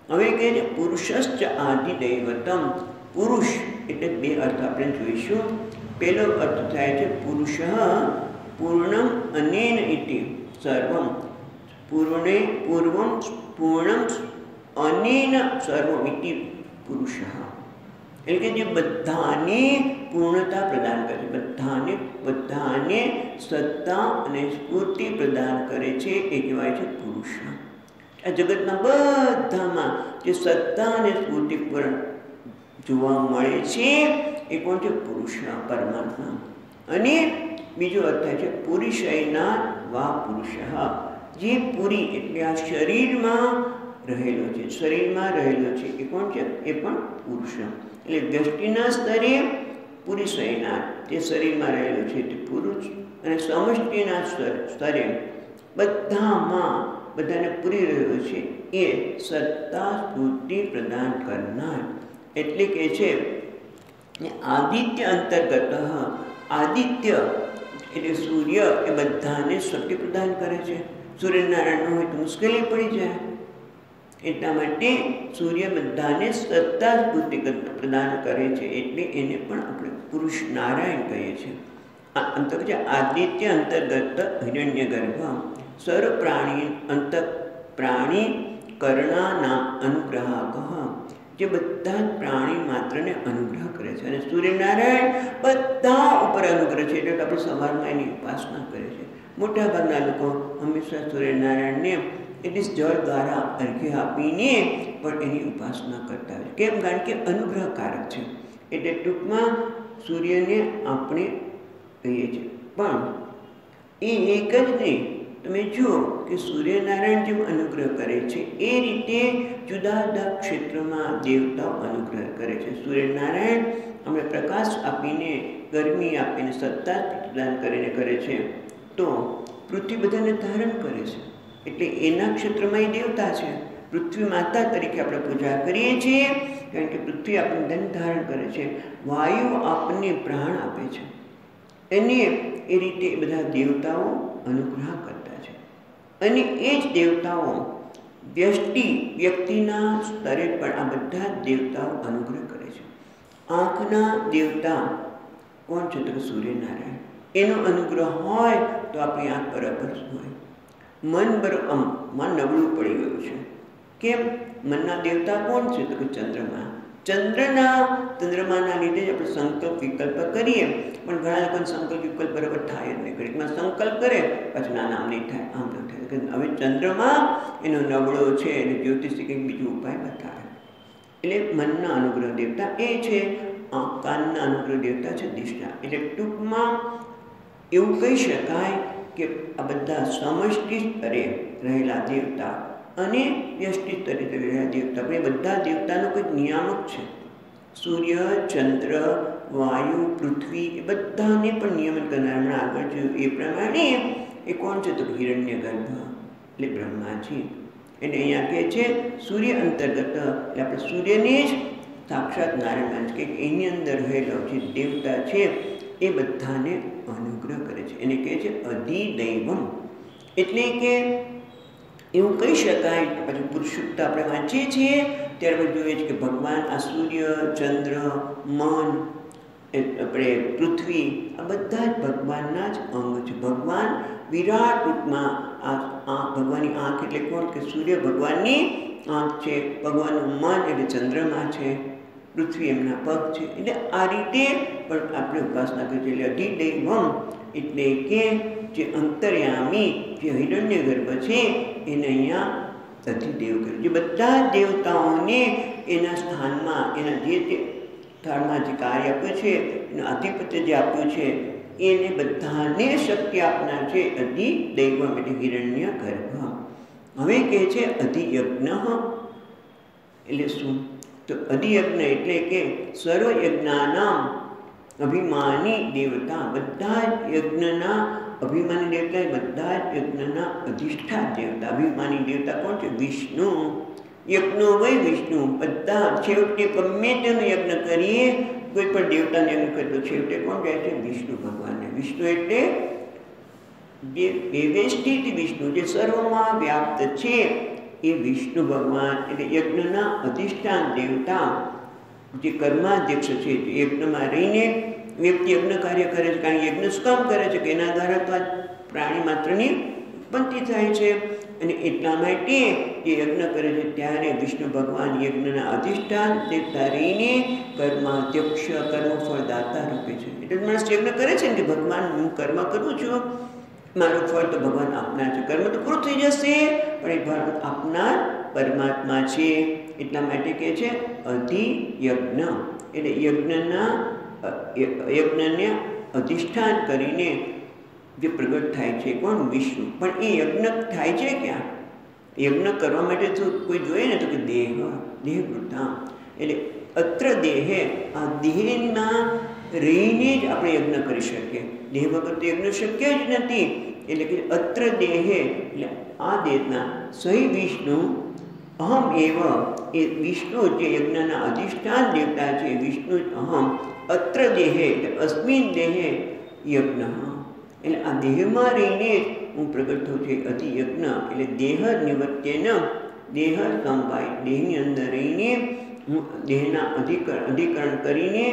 હવે કહે છે પુરુષશ્ચ આદિદૈવતમ. પુરુષ એટલે બે અર્થ આપણે જોઈશું. પહેલો અર્થ થાય છે પુરુષ પૂર્ણમ અનેન ઇતિ સર્વમ. પૂર્વમ પૂર્ણમ અનેન સર્વમ ઇતિ પુરુષ. એટલે કે જે બધાને પૂર્ણતા પ્રદાન કરે છે, બધાને સત્તા અને સ્ફૂર્તિ પ્રદાન કરે છે, એ કહેવાય છે પુરુષ. આ જગતના બધામાં જે સત્તા અને સ્ફૂર્તિ જોવા મળે છે એ કોણ છે? પુરુષ, પરમાત્મા. અને બીજો અર્થ થાય છે પુરુષયના વા પુરુષ. જે પુરી એટલે આ શરીરમાં રહેલો છે, શરીરમાં રહેલો છે એ કોણ છે? એ પણ પુરુષ. એટલે વ્યષ્ટિના સ્તરે પુરુષયના જે શરીરમાં રહેલો છે તે પુરુષ, અને સમષ્ટિના સ્તરે બધાને પૂરી રહ્યો છે એ સત્તા સ્ફૂર્તિ પ્રદાન કરનાર. એટલે કે છે આદિત્ય અંતર્ગત. આદિત્ય એટલે સૂર્ય એ બધાને શક્તિ પ્રદાન કરે છે. સૂર્યનારાયણ હોય તો મુશ્કેલી પડી જાય, એટલા માટે સૂર્ય બધાને સત્તા સ્ફૂર્તિ પ્રદાન કરે છે, એટલે એને પણ આપણે પુરુષ નારાયણ કહીએ છીએ. અંતર્ગત આદિત્ય અંતર્ગત હિરણ્ય ગર્ભ સર્વ પ્રાણી કર્ણાના અનુગ્રહાક. જે બધા જ પ્રાણી માત્રને અનુગ્રહ કરે છે. અને સૂર્યનારાયણ બધા ઉપર અનુગ્રહ છે, એટલે આપણે સવારમાં એની ઉપાસના કરે છે. મોટાભાગના લોકો હંમેશા સૂર્યનારાયણને એટલે જળ દ્વારા અર્ઘ્ય આપીને પણ એની ઉપાસના કરતા હોય છે. કેમ? કારણ કે અનુગ્રહકારક છે. એટલે ટૂંકમાં સૂર્યને આપણે કહીએ છીએ. પણ એ એક જ નહીં, તમે જુઓ કે સૂર્યનારાયણ જેમ અનુગ્રહ કરે છે એ રીતે જુદા જુદા ક્ષેત્રમાં દેવતાઓ અનુગ્રહ કરે છે. સૂર્યનારાયણ અમને પ્રકાશ આપીને, ગરમી આપીને, સત્તા પ્રદાન કરીને કરે છે. તો પૃથ્વી બધાને ધારણ કરે છે, એટલે એના ક્ષેત્રમાં એ દેવતા છે. પૃથ્વી માતા તરીકે આપણે પૂજા કરીએ છીએ, કારણ કે પૃથ્વી આપણને ધન ધારણ કરે છે. વાયુ આપણને પ્રાણ આપે છે. એને એ રીતે એ બધા દેવતાઓ અનુગ્રહ કરતા છે. અને એ જ દેવતાઓ વ્યક્તિના સ્તરે પણ આ બધા દેવતાઓ અનુગ્રહ કરે છે. આંખના દેવતા કોણ છે? તો સૂર્યનારાયણ. એનો અનુગ્રહ હોય તો આપણી આંખ બરાબર હોય. મન નબળું પડી ગયું છે. કેમ? મનના દેવતા કોણ છે? તો કે ચંદ્રમા. ચંદ્રમાના લીધે જ આપણે સંકલ્પ વિકલ્પ કરીએ, પણ ઘણા લોકોને સંકલ્પ વિકલ્પ બરાબર થાય જ નહીં. ઘડીકમાં સંકલ્પ કરે પછી ના નામ નહીં થાય, આમ ન થાય. હવે ચંદ્રમા એનો નબળો છે, એટલે જ્યોતિષી કંઈક બીજો ઉપાય બતાવે. એટલે મનના અનુગ્રહ દેવતા એ છે. કાનના અનુગ્રહ દેવતા છે દિશા. એટલે ટૂંકમાં એવું કહી શકાય કે આ બધા સમષ્ટિ સ્તરે રહેલા દેવતા અને વ્યષ્ટિ સ્તરે રહેલા દેવતા, એ બધા દેવતાનો કોઈ નિયામક છે. સૂર્ય, ચંદ્ર, વાયુ, પૃથ્વી એ બધાને પણ નિયમન કરનાર. હમણાં આગળ જોયું એ પ્રમાણે એ કોણ છે? તો હિરણ્ય ગર્ભ એટલે બ્રહ્માજી. એટલે અહીંયા કહે છે સૂર્ય અંતર્ગત, એટલે આપણે સૂર્યને જ સાક્ષાત નારાયણ કે એની અંદર રહેલો જે દેવતા છે એ બધાને અનુગ્રહ કરે છે. એને કહે છે અધિદૈવમ. એટલે કે એવું કહી શકાય. પછી પુરુષોક્ત આપણે વાંચીએ છીએ ત્યારે આપણે જોઈએ છીએ કે ભગવાન આ સૂર્ય, ચંદ્ર, મન, આપણે પૃથ્વી આ બધા જ ભગવાનના જ અંગ છે. ભગવાન વિરાટ રૂપમાં આ ભગવાનની આંખ એટલે કોણ? કે સૂર્ય ભગવાનની આંખ છે. ભગવાનનું મન એટલે ચંદ્રમા છે. પૃથ્વી એમના પગ છે. એટલે આ રીતે પણ આપણે ઉપાસના કરીએ. એટલે અધિદૈવમ એટલે કે જે અંતર્યામી જે હિરણ્ય ગર્ભ છે એને અહીંયા અધિદેવ કર્યું. જે બધા દેવતાઓને એના સ્થાનમાં, એના જે તે સ્થળમાં જે કાર્ય આપ્યું છે, એનું આધિપત્ય જે આપ્યું છે, એને બધાને શક્તિ આપનાર છે અધિદૈવમ એટલે હિરણ્ય ગર્ભ. હવે કહે છે અધિયજ્ઞ એટલે શું? તો અધિયજ્ઞ એટલે કે સર્વયજ્ઞાનામ અભિમાની દેવતા, બધા જ યજ્ઞના અભિમાની દેવતા, બધા જ યજ્ઞના અધિષ્ઠાન દેવતા. અભિમાની દેવતા કોણ છે? વિષ્ણુ. યજ્ઞો વય વિષ્ણુ. બધા છેવટે ગમે તેનો યજ્ઞ કરીએ, કોઈ પણ દેવતાને યજ્ઞ કરીએ તો છેવટે કોણ જાય છે? વિષ્ણુ ભગવાનને. વિષ્ણુ એટલે જે વ્યવસ્થિત વિષ્ણુ, જે સર્વમાં વ્યાપ્ત છે એ વિષ્ણુ ભગવાન એટલે યજ્ઞના અધિષ્ઠાન દેવતા, જે કર્માધ્યક્ષ છે. યજ્ઞમાં રહીને વ્યક્તિ યજ્ઞ કાર્ય કરે છે. કારણ યજ્ઞ શું કામ કરે છે કે એના દ્વારા તો આ પ્રાણી માત્રની ઉત્પત્તિ થાય છે. અને એટલા માટે એ યજ્ઞ કરે છે ત્યારે વિષ્ણુ ભગવાન યજ્ઞના અધિષ્ઠાન દેવતા રહીને કર્માધ્યક્ષ, કર્મફળદાતા રૂપે છે. એટલે માણસ યજ્ઞ કરે છે ને કે ભગવાન હું કર્મ કરું છું, મારું ફળ તો ભગવાન આપનાર છે. કર્મ તો પૂરું થઈ જશે પણ એ ફળ આપનાર પરમાત્મા છે. એટલા માટે કહે છે અધિયજ્ઞ એટલે યજ્ઞને અધિષ્ઠાન કરીને જે પ્રગટ થાય છે કોણ? વિષ્ણુ. પણ એ યજ્ઞ થાય છે ક્યાં? યજ્ઞ કરવા માટે તો કોઈ જોઈએ ને તો કે દેહવૃત્તામ એટલે અત્ર દેહે, આ દેહના રહીને જ આપણે યજ્ઞ કરી શકીએ. દેહ વગર તો યજ્ઞ શક્ય જ નથી. એટલે કે અત્ર દેહે એટલે આ દેહના સહી વિષ્ણુ અહમ એવ એ વિષ્ણુ જે યજ્ઞના અધિષ્ઠાન દેવતા છે, વિષ્ણુ અહમ અત્ર દેહે એટલે અસ્મિન દેહે યજ્ઞ એટલે આ દેહમાં રહીને હું પ્રગટ થઉં છું. અધિયજ્ઞ એટલે દેહ નિવત્યેન, દેહ સમવાય, દેહની અંદર રહીને હું દેહના અધિકરણ કરીને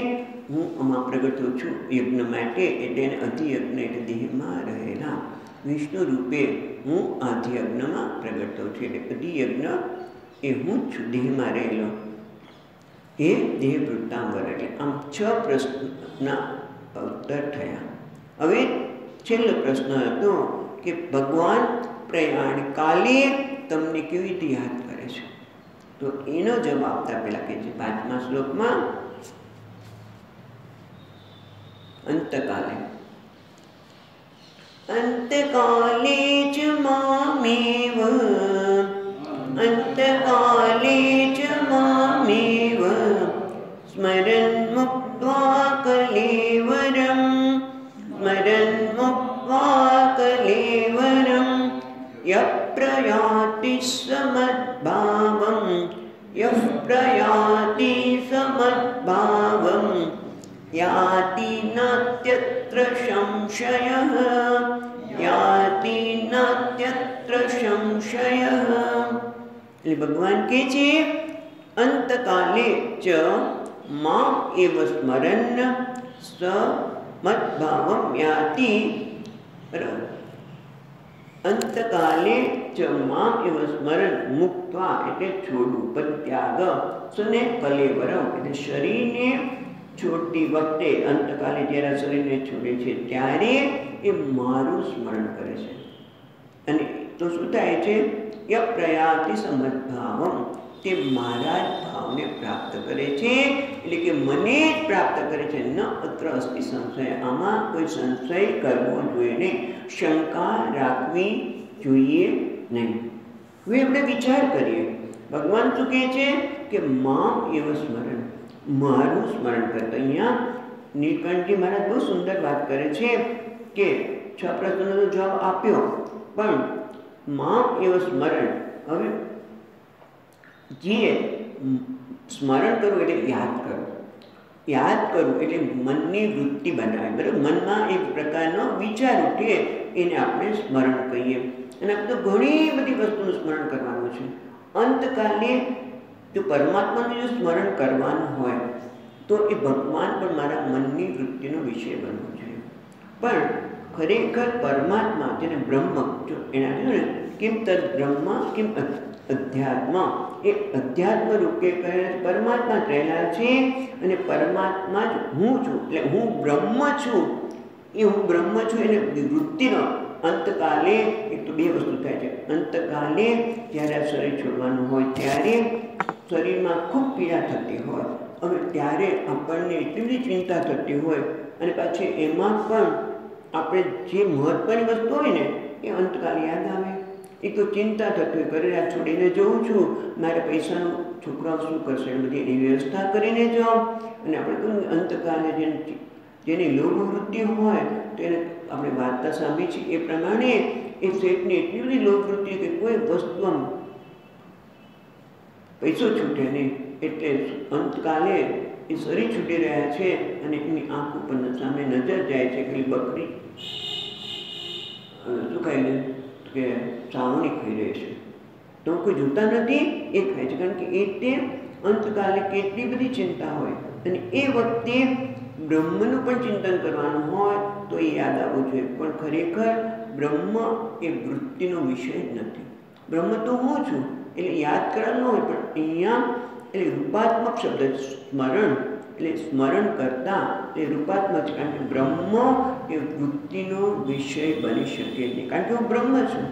હું આમાં પ્રગટ થઉં છું યજ્ઞ માટે. એટલે એને અધિયજ્ઞ એટલે દેહમાં રહેલા વિષ્ણુ રૂપે હું આધિયજ્ઞમાં પ્રગટ થઉં છું. એટલે અધિયજ્ઞ એ હું જ છું, દેહમાં રહેલો. એ દેહ વૃત્તાંબર. એટલે આમ 6 પ્રશ્નના ઉત્તર થયા. હવે છેલ્લો પ્રશ્ન હતો કે ભગવાન પ્રયાણ કાલે તમને કેવી રીતે યાદ કરે છે? તો એનો જવાબ આપતા પહેલા કહે છે 5મા શ્લોકમાં અંતકાલે અંતકાલે ચ મામેવ, અંતકાલે ચ મામેવ સ્મરન મુક્ત્વા કલેવરમ, સ્મરન મુક્ત્વા કલેવરમ યઃ પ્રયાતિ સમદ્ભાવમ, યઃ પ્રયાતિ સમદ્ભાવમ યાતિ નાત્યત્ર સંશયઃ, યાતિ નાત્યત્ર સંશયઃ. એટલે ભગવાન કહે છે અંતકાલે ચ મામ એવ સ્મરન સમદ્ભાવમ યાતિ, અંતકાલે ચ મામ એવ સ્મરન મુક્ત્વા એટલે છોડવું, પરિત્યાગ, સુને કલેવરમ એટલે શરીરને છોડતી વખતે, અંતકાલે જ્યારે શરીરને છોડે છે ત્યારે એ મારું સ્મરણ કરે છે. અને તો શું થાય છે? યઃ પ્રયાતિ સમદ્ભાવમ તે મારા જ ભાવને પ્રાપ્ત કરે છે. એટલે કે મને જ પ્રાપ્ત કરે છે. ન અત્ર અસ્તિ સંશય, આમાં કોઈ સંશય કરવો જોઈએ નહીં, શંકા રાખવી જોઈએ નહીં. હવે આપણે વિચાર કરીએ ભગવાન શું કહે છે કે મામ એવ સ્મરણ, મારું સ્મરણ કરતા. અહીંયા નીલકંઠજી મહારાજ બહુ સુંદર વાત કરે છે કે 6 પ્રશ્નોનો જવાબ આપ્યો પણ મામ એવ સ્મરણ. હવે જે સ્મરણ કરવું એટલે યાદ કરવું, યાદ કરવું એટલે મનની વૃત્તિ બનાવે. બરાબર, મનમાં એક પ્રકારનો વિચાર ઉઠે એને આપણે સ્મરણ કહીએ. અને આપણે તો ઘણી બધી વસ્તુનું સ્મરણ કરવાનું છે. અંતકાલે જો પરમાત્માનું જો સ્મરણ કરવાનું હોય તો એ ભગવાન પણ મારા મનની વૃત્તિનો વિષય બનવો જોઈએ. પણ ખરેખર પરમાત્મા જેને બ્રહ્મ, જો એના ને કેમ તદ બ્રહ્મ કેમ અધ્યાત્મ, એ અધ્યાત્મ રૂપે પરમાત્મા રહેલા છે. અને પરમાત્મા જ હું છું એટલે હું બ્રહ્મ છું. એ હું બ્રહ્મ છું એને વૃત્તિનો અંતકાલે એક તો 2 વસ્તુ થાય છે. અંતકાલે જ્યારે શરીર છોડવાનું હોય ત્યારે શરીરમાં ખૂબ પીડા થતી હોય હવે ત્યારે આપણને એટલી બધી ચિંતા થતી હોય અને પાછી એમાં પણ આપણે જે મહત્વની વસ્તુ હોય ને એ અંતકાલ યાદ આવે. એક તો ચિંતા થતી હોય, ઘરે આ છોડીને જઉં છું, મારે પૈસાનું છોકરાઓ શું કરશે, એ બધી એની વ્યવસ્થા કરીને જાઓ. અને આપણે કહ્યું અંતકાલે જેની લોભવૃત્તિ હોય તો એને આપણે વાર્તા સાંભળી છે એ પ્રમાણે એ શેઠની એટલી બધી લોભવૃત્તિ કે કોઈ વસ્તુ આમ પૈસો છૂટે નહીં. એટલે અંતકાલે એ શરીર છૂટી રહ્યા છે અને એની આંખ ઉપર સામે નજર જાય છે કે બકરી શું ખાય છે કે સાવણી ખાઈ રહી છે, તો કોઈ જોતા નથી, એ ખાય છે. કારણ કે એ તે અંતકાલે કેટલી બધી ચિંતા હોય અને એ વખતે બ્રહ્મનું પણ ચિંતન કરવાનું હોય તો એ યાદ આવવું જોઈએ. પણ ખરેખર બ્રહ્મ એ વૃત્તિનો વિષય જ નથી. બ્રહ્મ તો હું છું એટલે યાદ કરવાનું હોય, પણ અહીંયા એટલે રૂપાત્મક શબ્દ સ્મરણ, એટલે સ્મરણ કરતા એ રૂપાત્મક છે. કારણ કે બ્રહ્મ એ વૃત્તિનો વિષય બની શકે નહીં, કારણ કે હું બ્રહ્મ છું.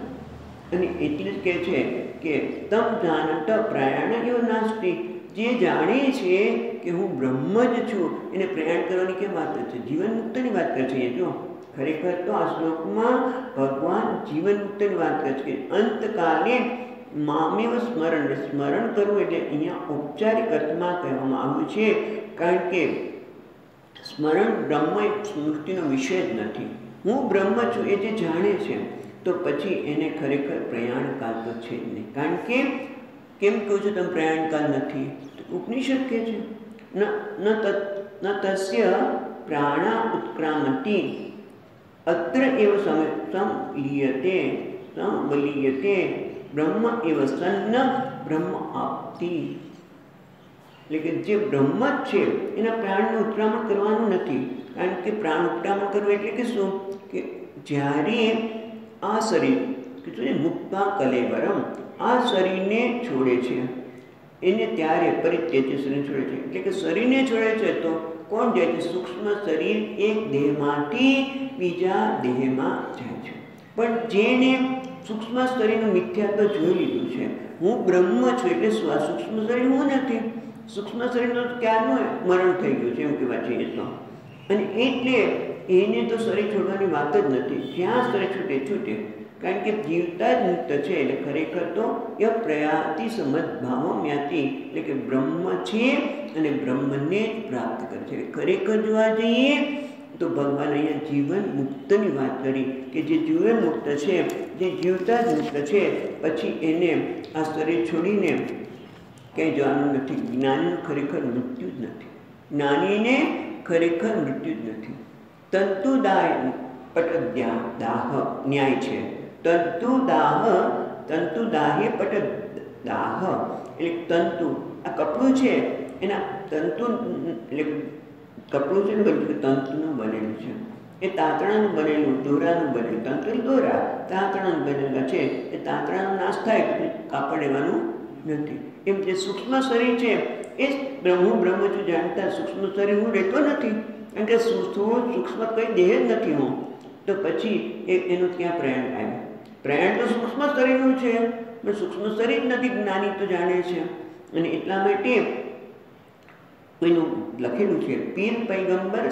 અને એટલે જ કહે છે કે તમ જાનત પ્રયાણ એવો નાસ્તિ, જે જાણે છે કે હું બ્રહ્મ જ છું એને પ્રયાણ કરવાની કેમ વાત છે? જીવન મુક્તની વાત કરે છે. જો ખરેખર તો આ શ્લોકમાં ભગવાન જીવન મુક્તની વાત કરે છે કે અંતકાલે મામેવ સ્મરણ, સ્મરણ કરવું એટલે અહીંયા ઔપચારિક અર્થમાં કહેવામાં આવ્યું છે. કારણ કે સ્મરણ બ્રહ્મ એક સ્મૃતિનો વિષય જ નથી. હું બ્રહ્મ છું એ જે જાણે છે તો પછી એને ખરેખર પ્રયાણકાલ તો છે જ નહીં. કારણ કે કેમ કહું છું તમે પ્રયાણકાલ નથી? ઉપનિષદ કહે છે ન તસ્ય પ્રાણા ઉત્ક્રામતી અત્ર એવ સંલીયતે સંબલીયતે બ્રહ્મ એવ સન્ન બ્રહ્મ આપતી. એટલે કે જે બ્રહ્મ જ છે એના પ્રાણનું ઉત્ક્રામણ કરવાનું નથી. કારણ કે પ્રાણ ઉત્ક્રામણ કરવું એટલે કે શું? કે જ્યારે આ શરીર કે મુક્તા કલેવરમ, આ શરીરને છોડે છે એને ત્યારે પરિત્યજ્ય શરીર છોડે છે. એટલે કે શરીરને છોડે છે તો કોણ જાય છે? સૂક્ષ્મ શરીર એક દેહમાંથી બીજા દેહમાં જાય છે. પણ જેને સૂક્ષ્મ શરીરનું મિથ્યાત્વ જોઈ લીધું છે, હું બ્રહ્મ છું એટલે સૂક્ષ્મ શરીર હું નથી, સૂક્ષ્મ શરીરનું ક્યારનું મરણ થઈ ગયું છે એમ કહેવા જઈએ તો. અને એટલે એને તો શરીર છોડવાની વાત જ નથી. જ્યાં શરીર છૂટે છૂટે, કારણ કે જીવતા જ મુક્ત છે. એટલે ખરેખર તો એ પ્રયાતિ સમદભાવ મ્યાતિ, એટલે કે બ્રહ્મ છે અને બ્રહ્મને જ પ્રાપ્ત કરે છે. ખરેખર જોવા જઈએ તો ભગવાન અહીંયા જીવન મુક્તની વાત કરી કે જે જીવન મુક્ત છે, જે જીવતા જ મુક્ત છે, પછી એને આ શરીર છોડીને ક્યાંય જવાનું નથી. જ્ઞાનીનું ખરેખર મૃત્યુ જ નથી. જ્ઞાનીને ખરેખર મૃત્યુ જ નથી. તંતુદાય પટદ્યા દાહ ન્યાય છે. તંતુદાહે પટ દાહ એટલે તંતુ, આ કપડું છે એના તંતુ એટલે કપડું છે ને બધું તંતુનું બનેલું છે. એ તાંતણાનું બનેલું, દોરાનું બનેલું. તંતુ દોરા તાંતણાનું બનેલા છે. એ તાંતણાનો નાશ થાય તો કાપડ લેવાનું નથી. એમ જે સૂક્ષ્મ શરીર છે એ હું બ્રહ્મ છું જાણતા સૂક્ષ્મ શરીર હું રહેતો નથી. કારણ કે સૂક્ષ્મ કઈ દેહ જ નથી હું. તો પછી એનું ક્યાં પ્રયાણ આવ્યું? પ્રયાણ તો સૂક્ષ્મ શરીરનું છે, પણ સૂક્ષ્મ શરીર નથી. જ્ઞાની તો જાણે છે. અને એટલા માટે કોઈનું લખેલું છે પીર પૈગંબર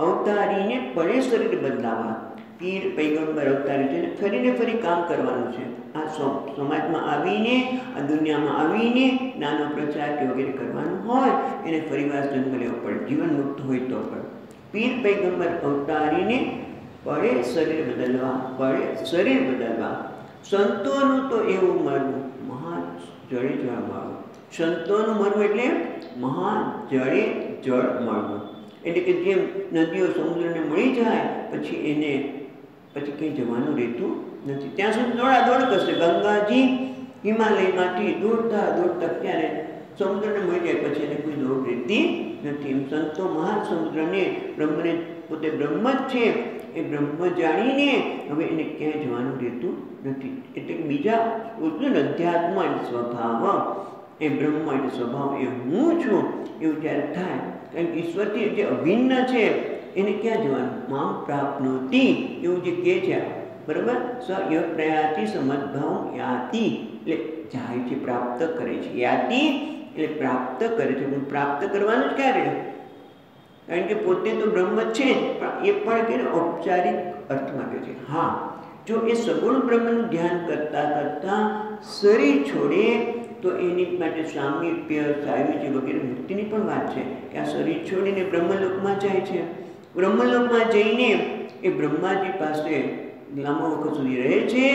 અવતારીને પડે શરીર બદલાવા. પીર પૈગંબર અવતારી છે, ફરીને ફરી કામ કરવાનું છે. આ સમાજમાં આવીને, આ દુનિયામાં આવીને નાનો પ્રચાર કે વગેરે કરવાનું હોય એને ફરીવાર જન્મ લેવો પડે, જીવન મુક્ત હોય તો પણ. પીર પૈગંબર અવતારીને પડે શરીર બદલવા, પડે શરીર બદલવા. સંતોનું તો એવું મરવું મહા જળે જળ મળવું. સંતોનું મરવું એટલે મહા જળે જળ મળવું. એટલે કે જેમ નદીઓ સમુદ્રને મળી જાય પછી એને પછી કંઈ જવાનું રહેતું નથી. ત્યાં સુધી દોડાદોડ કરશે. ગંગાજી હિમાલયમાંથી દોડતા દોડતા ક્યારે સમુદ્રને મળી જાય પછી એને કોઈ દોડ રહેતી નથી. એમ સંતો મહાસમુદ્રને બ્રહ્મને પોતે બ્રહ્મ જ છે એ બ્રહ્મ જાણીને હવે એને ક્યાંય જવાનું રહેતું નથી. એટલે કે બીજા એટલું અધ્યાત્મ એટલે સ્વભાવ, એ બ્રહ્મ એટલે સ્વભાવ એ હું છું એવું જ્યારે થાય, કારણ કે ઈશ્વરથી જે અભિન્ન છે એને ક્યાં જવાનું? મામ પ્રાપ્નોતિ એવું જે કહે છે, બરાબર. સ ય પ્રયાતિ સમદભાવ યાતિ એટલે જાય છે, પ્રાપ્ત કરે છે. યાતિ એટલે પ્રાપ્ત કરે છે. પણ પ્રાપ્ત કરવાનું જ ક્યારે? કારણ કે પોતે તો બ્રહ્મ છે જ, પણ એ પણ કે ઔપચારિક અર્થમાં કહે છે. હા, જો એ સગુણ બ્રહ્મનું ધ્યાન કરતા કરતા શરીર છોડે તો એની માટે સામીપ્ય, સાયુજ્ય વગેરે મુક્તિની પણ વાત છે કે આ શરીર છોડીને બ્રહ્મલોકમાં જાય છે. બ્રહ્મલોકમાં જઈને એ બ્રહ્માજી પાસે લાંબો વખત સુધી રહે છે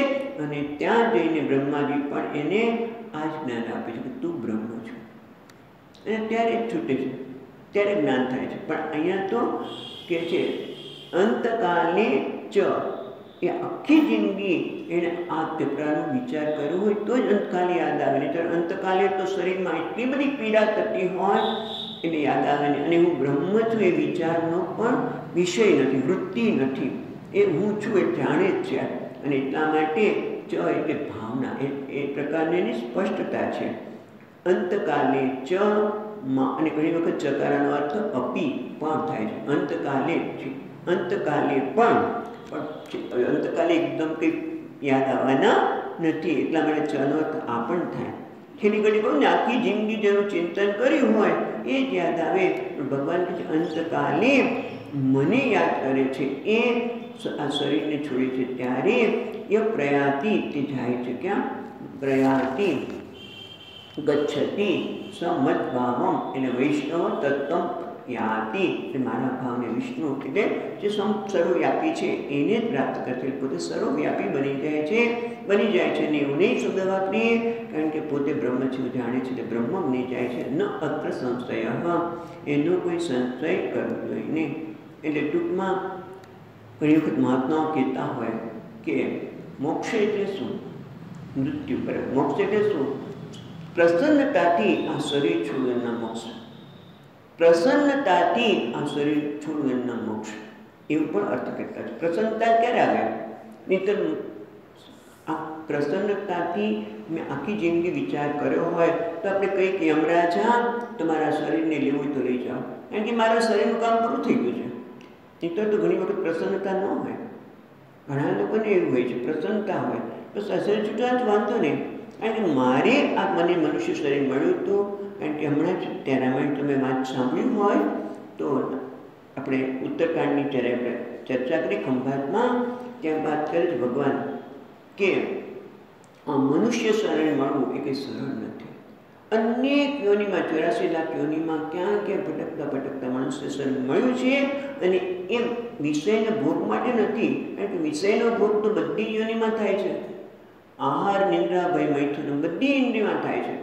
અને ત્યાં જઈને બ્રહ્માજી પણ એને આ જ જ્ઞાન આપે છે કે તું બ્રહ્મ છો. અને ત્યારે જ છૂટે છે, ત્યારે જ્ઞાન થાય છે. પણ અહીંયા તો કે છે અંતકાલે ચ, એ આખી જિંદગી એને આ પ્રકારનો વિચાર કર્યો હોય તો જ અંતકાલે યાદ આવે. નહીં તો અંતકાલે તો શરીરમાં એટલી બધી પીડા થતી હોય એટલે યાદ આવે નહીં. અને હું બ્રહ્મ છું એ વિચારનો પણ વિષય નથી, વૃત્તિ નથી. એ હું છું એ જાણે જ છે. અને એટલા માટે ચ એટલે ભાવના, એ પ્રકારની એની સ્પષ્ટતા છે. અંતકાલે ચ માં, અને ઘણી વખત ચકારાનો અર્થ અપી પણ થાય છે. અંતકાલે છે, અંતકાલે પણ અંતકાલે એકદમ કંઈ યાદ આવવાના નથી, એટલા માટે ચનો અર્થ આ પણ થાય. છેલ્લી ઘડી કહું ને, આખી જિંદગી જેનું ચિંતન કર્યું હોય એ જ યાદ આવે. પણ ભગવાન કહે છે અંતકાલે મને યાદ કરે છે. એ આ શરીરને છોડે છે ત્યારે એ પ્રયાતિ, તે જાય છે ક્યાં? પ્રયાતિ ગચ્છતિ સમદ્ભાવમ, એટલે વૈષ્ણવ તત્વમ યાતિ, એટલે મારા ભાવને વિષ્ણુ એટલે જે સર્વવ્યાપી છે એને જ પ્રાપ્ત કરશે. પોતે સર્વવ્યાપી બની જાય છે ને એવું નહીં શબ્દ વાપરીએ, કારણ કે પોતે બ્રહ્મ છે જાણે છે, એટલે બ્રહ્મ બની જાય છે. ન અત્ર સંશય, એનો કોઈ સંશય કરવો જોઈએ નહીં. એટલે ટૂંકમાં ઘણી વખત મહાત્માઓ કહેતા હોય કે મોક્ષ એટલે શું? મૃત્યુ પર. મોક્ષ એટલે શું? પ્રસન્નતાથી આ શરીર છોડવાના મોક્ષ, પ્રસન્નતાથી આ શરીર છોડવાના મોક્ષ, એવું પણ અર્થ કરતા છે. પ્રસન્નતા ક્યારે આવે? નહીંતર આ પ્રસન્નતાથી મેં આખી જિંદગી વિચાર કર્યો હોય તો આપણે કંઈક યમરાજા તમારા શરીરને લેવું હોય તો લઈ જાઓ, કારણ કે મારા શરીરનું કામ પૂરું થઈ ગયું છે. નહીંતર તો ઘણી વખત પ્રસન્નતા ન હોય. ઘણા લોકોને એવું હોય છે, પ્રસન્નતા હોય તો શરીર છૂટવા જ વાંધો નહીં. કારણ કે મારે આ મને મનુષ્ય શરીર મળ્યું હતું, કારણ કે હમણાં જ ત્યાં રામાયણ તમે વાત સાંભળ્યું હોય તો આપણે ઉત્તરકાંડની જ્યારે આપણે ચર્ચા કરી ખંભાતમાં, ત્યાં વાત કરે છે ભગવાન કે આ મનુષ્ય શરીર મળવું એ કંઈ સરળ નથી. અનેક યોનિમાં, 84 લાખ યોનિમાં ક્યાં ક્યાં ભટકતા મનુષ્ય શરીર મળ્યું છે. અને એમ વિષયના ભોગ માટે નથી, કારણ કે વિષયનો ભોગ તો બધી યોનિમાં થાય છે. આહાર, નિંદ્રા, ભય, મૈથુન બધી ઇન્દ્રિયમાં થાય છે,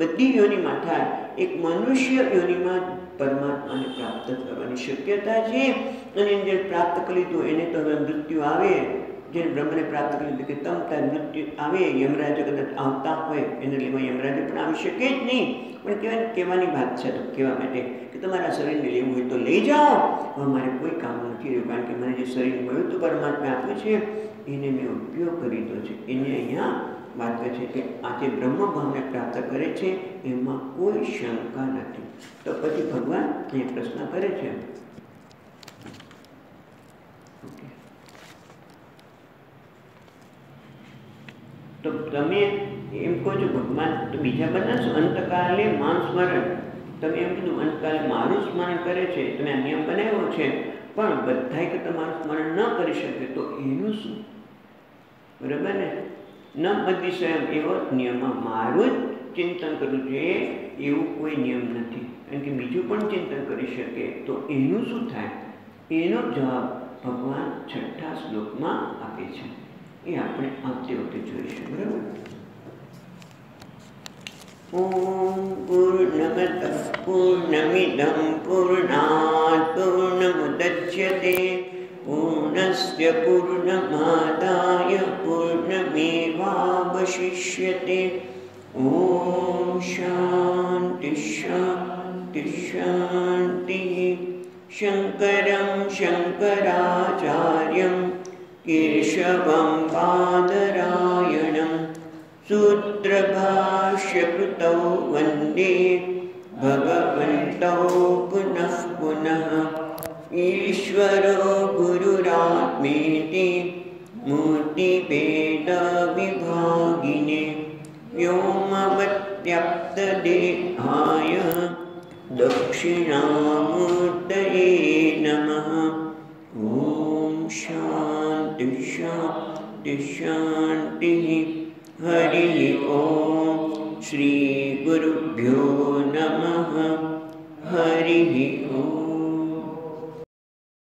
બધી યોનિમાં થાય. એક મનુષ્ય યોનિમાં પરમાત્માને પ્રાપ્ત કરવાની શક્યતા છે. અને જે પ્રાપ્ત કરી લીધું એને તો હવે મૃત્યુ આવે. જેને બ્રહ્મને પ્રાપ્ત કરી લીધું કે તમ તાર મૃત્યુ આવે, યમરાજા કદાચ આવતા હોય એને લેવા યમરાજા પણ આવી શકે જ નહીં. પણ કહેવાની વાત છે, તો કહેવા માટે કે તમારા શરીરને લેવું હોય તો લઈ જાઓ, હવે મારે કોઈ કામ નથી રહ્યું, કારણ કે મને જે શરીર મળ્યું તો પરમાત્મા આપ્યું છે એને મેં ઉપયોગ કરી દીધો છે. એને અહીંયા વાત કરે છે કે આ જે બ્રહ્મભાવને પ્રાપ્ત કરે છે એમાં કોઈ શંકા નથી. તો પછી ભગવાન અહીંયા પ્રશ્ન કરે છે તો તમે એમ કહો છો ભગવાન તો બીજા બધા શું અંતકાલે માન સ્મરણ, તમે એમ કીધું અંતકાલે મારું સ્મરણ કરે છે, તમે આ નિયમ બનાવ્યો છે, પણ બધાય કે તમારું સ્મરણ ન કરી શકે તો એનું શું? બરાબર ને? ન બધી સ્વયં એવો નિયમમાં મારું જ ચિંતન કરવું જોઈએ એવું કોઈ નિયમ નથી, કારણ કે બીજું પણ ચિંતન કરી શકે તો એનું શું થાય? એનો જવાબ ભગવાન 6ઠ્ઠા શ્લોકમાં આપે છે. એ આપણે આવતી વખતે જોઈશું. બરાબર? ઓમ પૂર્ણમદ પૂર્ણમિદં પૂર્ણાત પૂર્ણમુદચ્યતે પૂર્ણસ્ય પૂર્ણમાદાય પૂર્ણમેવાવશિષ્યતે. ઓમ શાંતિ શાંતિ શાંતિ. શંકરં શંકરાચાર્યં કેશવં બાદરાયણં સૂત્રભાષ્યકૃતૌ વંદે ભગવन्तૌ પુનઃ પુનઃ. ઈશ્વરો ગુરુરાત્મેતિ મૂર્તિભેદવિભાગિને વ્યોમવત प्रत्यप्तदेहाय दक्षिणामूर्तये नमः। ॐ शान्ति शान्ति शान्तिः। हरिः ॐ। श्री गुरुभ्यो नमः। हरिः